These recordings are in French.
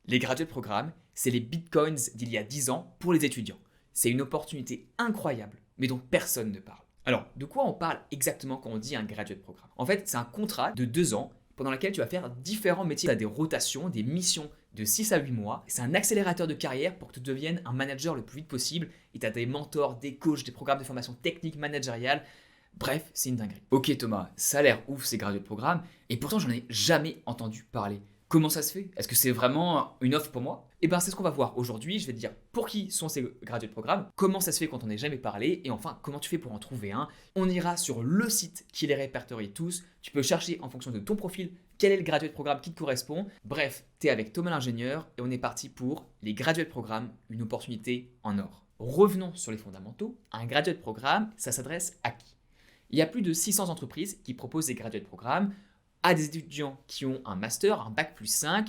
Les graduate programmes, c'est les bitcoins d'il y a 10 ans pour les étudiants. C'est une opportunité incroyable, mais dont personne ne parle. Alors, de quoi on parle exactement quand on dit un graduate programme? En fait, c'est un contrat de 2 ans pendant lequel tu vas faire différents métiers. Tu as des rotations, des missions de 6 à 8 mois. C'est un accélérateur de carrière pour que tu deviennes un manager le plus vite possible. Et tu as des mentors, des coachs, des programmes de formation technique, managériale. Bref, c'est une dinguerie. Ok Thomas, ça a l'air ouf ces graduate programmes, et pourtant j'en ai jamais entendu parler. Comment ça se fait? Est-ce que c'est vraiment une offre pour moi? Eh bien, c'est ce qu'on va voir aujourd'hui. Je vais te dire pour qui sont ces graduate programmes, comment ça se fait quand on n'est jamais parlé, et enfin, comment tu fais pour en trouver un. On ira sur le site qui les répertorie tous. Tu peux chercher en fonction de ton profil quel est le graduate programme qui te correspond. Bref, tu es avec Thomas l'ingénieur, et on est parti pour les graduate programmes, une opportunité en or. Revenons sur les fondamentaux. Un graduate programme, ça s'adresse à qui? Il y a plus de 600 entreprises qui proposent des graduate programmes à des étudiants qui ont un master, un bac plus 5.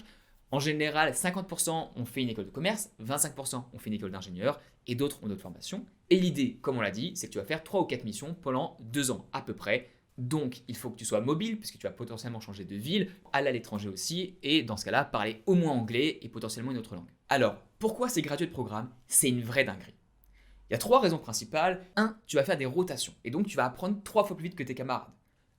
En général, 50% ont fait une école de commerce, 25% ont fait une école d'ingénieur et d'autres ont d'autres formations. Et l'idée, comme on l'a dit, c'est que tu vas faire 3 ou 4 missions pendant 2 ans à peu près. Donc, il faut que tu sois mobile puisque tu vas potentiellement changer de ville, aller à l'étranger aussi et dans ce cas-là, parler au moins anglais et potentiellement une autre langue. Alors, pourquoi ces graduate programmes? C'est une vraie dinguerie. Il y a 3 raisons principales. 1, tu vas faire des rotations et donc tu vas apprendre 3 fois plus vite que tes camarades.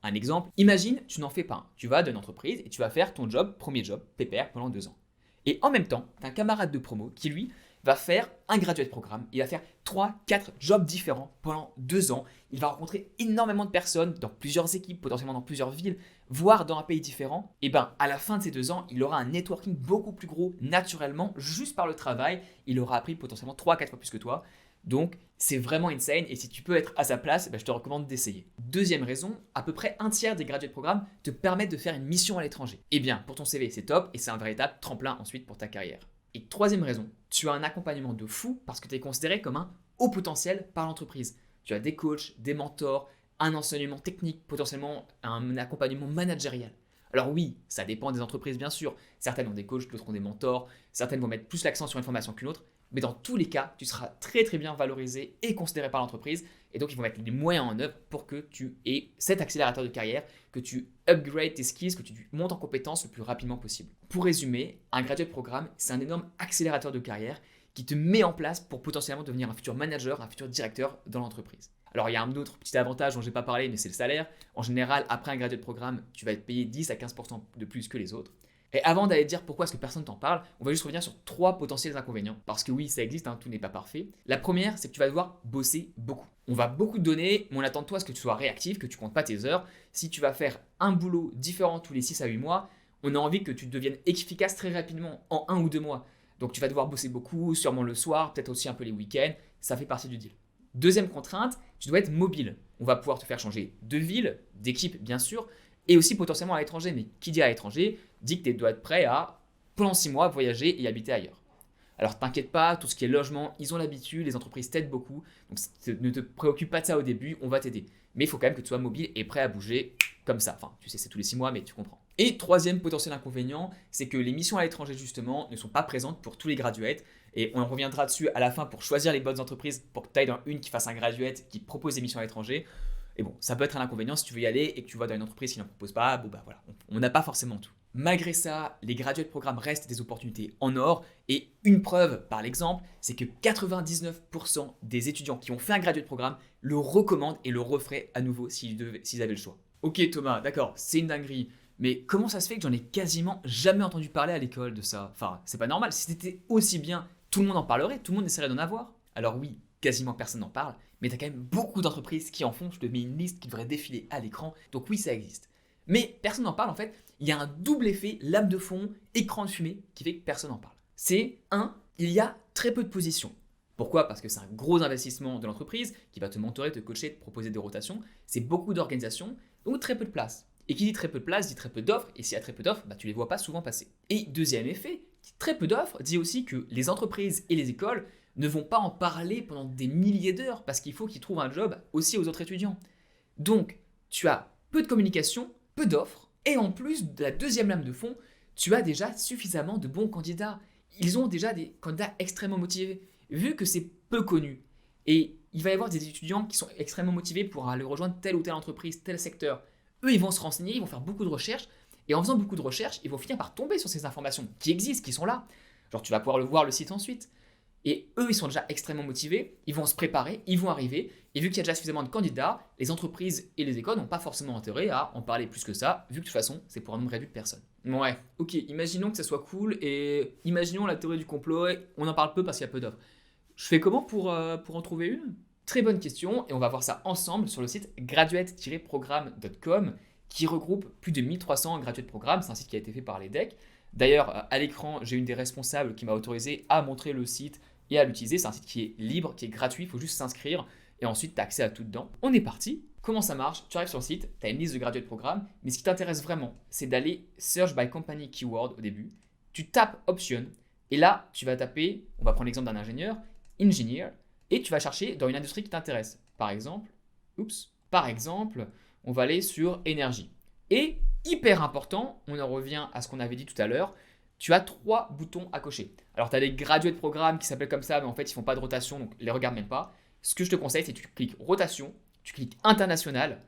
Un exemple, imagine, tu n'en fais pas un. Tu vas dans une entreprise et tu vas faire ton job, premier job, pépère, pendant 2 ans. Et en même temps, tu as un camarade de promo qui, lui, va faire un graduate programme. Il va faire 3, 4 jobs différents pendant 2 ans. Il va rencontrer énormément de personnes dans plusieurs équipes, potentiellement dans plusieurs villes, voire dans un pays différent. Et bien, à la fin de ces 2 ans, il aura un networking beaucoup plus gros naturellement, juste par le travail. Il aura appris potentiellement 3, 4 fois plus que toi. Donc, c'est vraiment insane et si tu peux être à sa place, je te recommande d'essayer. Deuxième raison, à peu près un tiers des graduate programmes te permettent de faire une mission à l'étranger. Eh bien, pour ton CV, c'est top et c'est un véritable tremplin ensuite pour ta carrière. Et troisième raison, tu as un accompagnement de fou parce que tu es considéré comme un haut potentiel par l'entreprise. Tu as des coachs, des mentors, un enseignement technique, potentiellement un accompagnement managérial. Alors oui, ça dépend des entreprises bien sûr. Certaines ont des coachs, d'autres ont des mentors, certaines vont mettre plus l'accent sur une formation qu'une autre. Mais dans tous les cas, tu seras très très bien valorisé et considéré par l'entreprise. Et donc, ils vont mettre les moyens en œuvre pour que tu aies cet accélérateur de carrière, que tu upgrades tes skills, que tu montes en compétences le plus rapidement possible. Pour résumer, un graduate programme, c'est un énorme accélérateur de carrière qui te met en place pour potentiellement devenir un futur manager, un futur directeur dans l'entreprise. Alors, il y a un autre petit avantage dont je n'ai pas parlé, mais c'est le salaire. En général, après un graduate programme, tu vas être payé 10 à 15% de plus que les autres. Et avant d'aller dire pourquoi est-ce que personne t'en parle, on va juste revenir sur 3 potentiels inconvénients. Parce que oui, ça existe, tout n'est pas parfait. La première, c'est que tu vas devoir bosser beaucoup. On va beaucoup te donner, mais on attend de toi à ce que tu sois réactif, que tu comptes pas tes heures. Si tu vas faire un boulot différent tous les 6 à 8 mois, on a envie que tu deviennes efficace très rapidement en 1 ou 2 mois. Donc tu vas devoir bosser beaucoup, sûrement le soir, peut-être aussi un peu les week-ends. Ça fait partie du deal. Deuxième contrainte, tu dois être mobile. On va pouvoir te faire changer de ville, d'équipe bien sûr, et aussi potentiellement à l'étranger. Mais qui dit à l'étranger dit que tu dois être prêt à, pendant 6 mois, voyager et habiter ailleurs. Alors t'inquiète pas, tout ce qui est logement, ils ont l'habitude, les entreprises t'aident beaucoup. Donc ne te préoccupe pas de ça au début, on va t'aider. Mais il faut quand même que tu sois mobile et prêt à bouger comme ça. Enfin, tu sais, c'est tous les 6 mois, mais tu comprends. Et troisième potentiel inconvénient, c'est que les missions à l'étranger justement ne sont pas présentes pour tous les graduates. Et on reviendra dessus à la fin pour choisir les bonnes entreprises pour que tu ailles dans une qui fasse un graduate qui propose des missions à l'étranger. Et bon, ça peut être un inconvénient si tu veux y aller et que tu vas dans une entreprise qui n'en propose pas. Bon, voilà, on n'a pas forcément tout. Malgré ça, les graduate programmes restent des opportunités en or. Et une preuve, par l'exemple, c'est que 99% des étudiants qui ont fait un graduate programme le recommandent et le referaient à nouveau s'ils avaient le choix. Ok Thomas, d'accord, c'est une dinguerie. Mais comment ça se fait que j'en ai quasiment jamais entendu parler à l'école de ça? Enfin, c'est pas normal. Si c'était aussi bien, tout le monde en parlerait, tout le monde essaierait d'en avoir. Alors oui, quasiment personne n'en parle, mais tu as quand même beaucoup d'entreprises qui en font. Je te mets une liste qui devrait défiler à l'écran. Donc oui, ça existe. Mais personne n'en parle en fait. Il y a un double effet lame de fond, écran de fumée qui fait que personne n'en parle. C'est il y a très peu de positions. Pourquoi? Parce que c'est un gros investissement de l'entreprise qui va te mentorer, te coacher, te proposer des rotations. C'est beaucoup d'organisation, donc très peu de place. Et qui dit très peu de place dit très peu d'offres, et s'il y a très peu d'offres, tu ne les vois pas souvent passer. Et deuxième effet, très peu d'offres dit aussi que les entreprises et les écoles ne vont pas en parler pendant des milliers d'heures parce qu'il faut qu'ils trouvent un job aussi aux autres étudiants. Donc, tu as peu de communication, peu d'offres, et en plus de la deuxième lame de fond, tu as déjà suffisamment de bons candidats. Ils ont déjà des candidats extrêmement motivés, vu que c'est peu connu. Et il va y avoir des étudiants qui sont extrêmement motivés pour aller rejoindre telle ou telle entreprise, tel secteur. Eux, ils vont se renseigner, ils vont faire beaucoup de recherches, Et en faisant beaucoup de recherches, ils vont finir par tomber sur ces informations qui existent, qui sont là. Genre, tu vas pouvoir voir le site ensuite. Et eux, ils sont déjà extrêmement motivés, ils vont se préparer, ils vont arriver. Et vu qu'il y a déjà suffisamment de candidats, les entreprises et les écoles n'ont pas forcément intérêt à en parler plus que ça, vu que de toute façon, c'est pour un nombre réduit de personnes. Ouais, ok, imaginons que ça soit cool et imaginons la théorie du complot, on en parle peu parce qu'il y a peu d'offres. Je fais comment pour en trouver une? Très bonne question, et on va voir ça ensemble sur le site graduate-programme.com qui regroupe plus de 1300 graduate programmes. C'est un site qui a été fait par l'EDEC. D'ailleurs, à l'écran, j'ai une des responsables qui m'a autorisé à montrer le site et à l'utiliser. C'est un site qui est libre, qui est gratuit, il faut juste s'inscrire et ensuite tu as accès à tout dedans. On est parti. Comment ça marche? Tu arrives sur le site, tu as une liste de graduate programmes, mais ce qui t'intéresse vraiment, c'est d'aller search by company keyword au début. Tu tapes option et là, tu vas taper, on va prendre l'exemple d'un ingénieur, engineer, et tu vas chercher dans une industrie qui t'intéresse. Par exemple, on va aller sur énergie. Et hyper important, on en revient à ce qu'on avait dit tout à l'heure, tu as 3 boutons à cocher. Alors, tu as des graduate programmes qui s'appellent comme ça, mais en fait, ils ne font pas de rotation, donc les regarde même pas. Ce que je te conseille, c'est que tu cliques rotation, tu cliques international,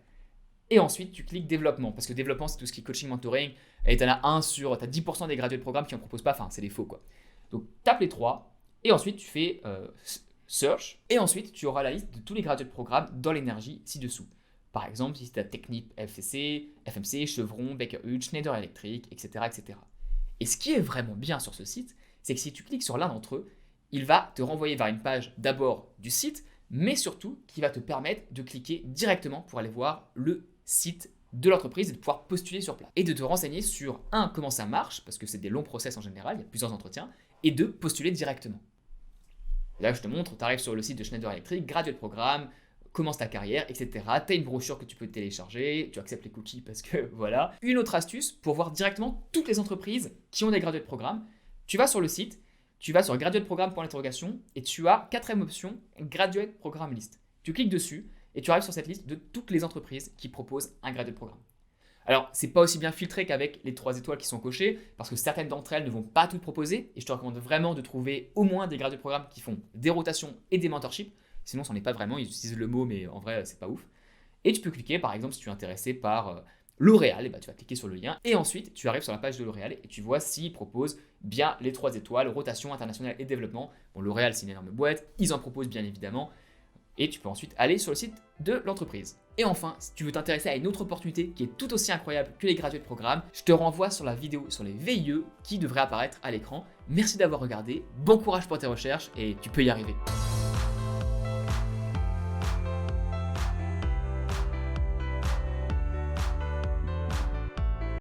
et ensuite, tu cliques développement. Parce que développement, c'est tout ce qui est coaching, mentoring, et tu en as tu as 10% des graduate programmes qui n'en proposent pas, enfin, c'est des faux, quoi. Donc, tape les 3, et ensuite, tu fais search, et ensuite, tu auras la liste de tous les graduate programmes dans l'énergie ci-dessous. Par exemple, si tu as Technip FMC, Chevron, Baker Hughes, Schneider Electric, etc., etc. Et ce qui est vraiment bien sur ce site, c'est que si tu cliques sur l'un d'entre eux, il va te renvoyer vers une page d'abord du site, mais surtout qui va te permettre de cliquer directement pour aller voir le site de l'entreprise et de pouvoir postuler sur place. Et de te renseigner sur comment ça marche, parce que c'est des longs process en général, il y a plusieurs entretiens, et de postuler directement. Et là, je te montre, tu arrives sur le site de Schneider Electric, graduate programme, commence ta carrière, etc. Tu as une brochure que tu peux télécharger, tu acceptes les cookies parce que voilà. Une autre astuce pour voir directement toutes les entreprises qui ont des graduate programmes, tu vas sur le site, tu vas sur graduateprogramme.interrogation et tu as 4e option, graduate programme list. Tu cliques dessus et tu arrives sur cette liste de toutes les entreprises qui proposent un graduate programme. Alors, c'est pas aussi bien filtré qu'avec les 3 étoiles qui sont cochées parce que certaines d'entre elles ne vont pas toutes proposer et je te recommande vraiment de trouver au moins des graduate programmes qui font des rotations et des mentorships. Sinon, ça n'en est pas vraiment, ils utilisent le mot, mais en vrai, c'est pas ouf. Et tu peux cliquer, par exemple, si tu es intéressé par L'Oréal, et tu vas cliquer sur le lien. Et ensuite, tu arrives sur la page de L'Oréal et tu vois s'ils proposent bien les 3 étoiles, rotation internationale et développement. Bon, L'Oréal, c'est une énorme boîte, ils en proposent bien évidemment. Et tu peux ensuite aller sur le site de l'entreprise. Et enfin, si tu veux t'intéresser à une autre opportunité qui est tout aussi incroyable que les graduate programmes, je te renvoie sur la vidéo sur les VIE qui devrait apparaître à l'écran. Merci d'avoir regardé, bon courage pour tes recherches et tu peux y arriver.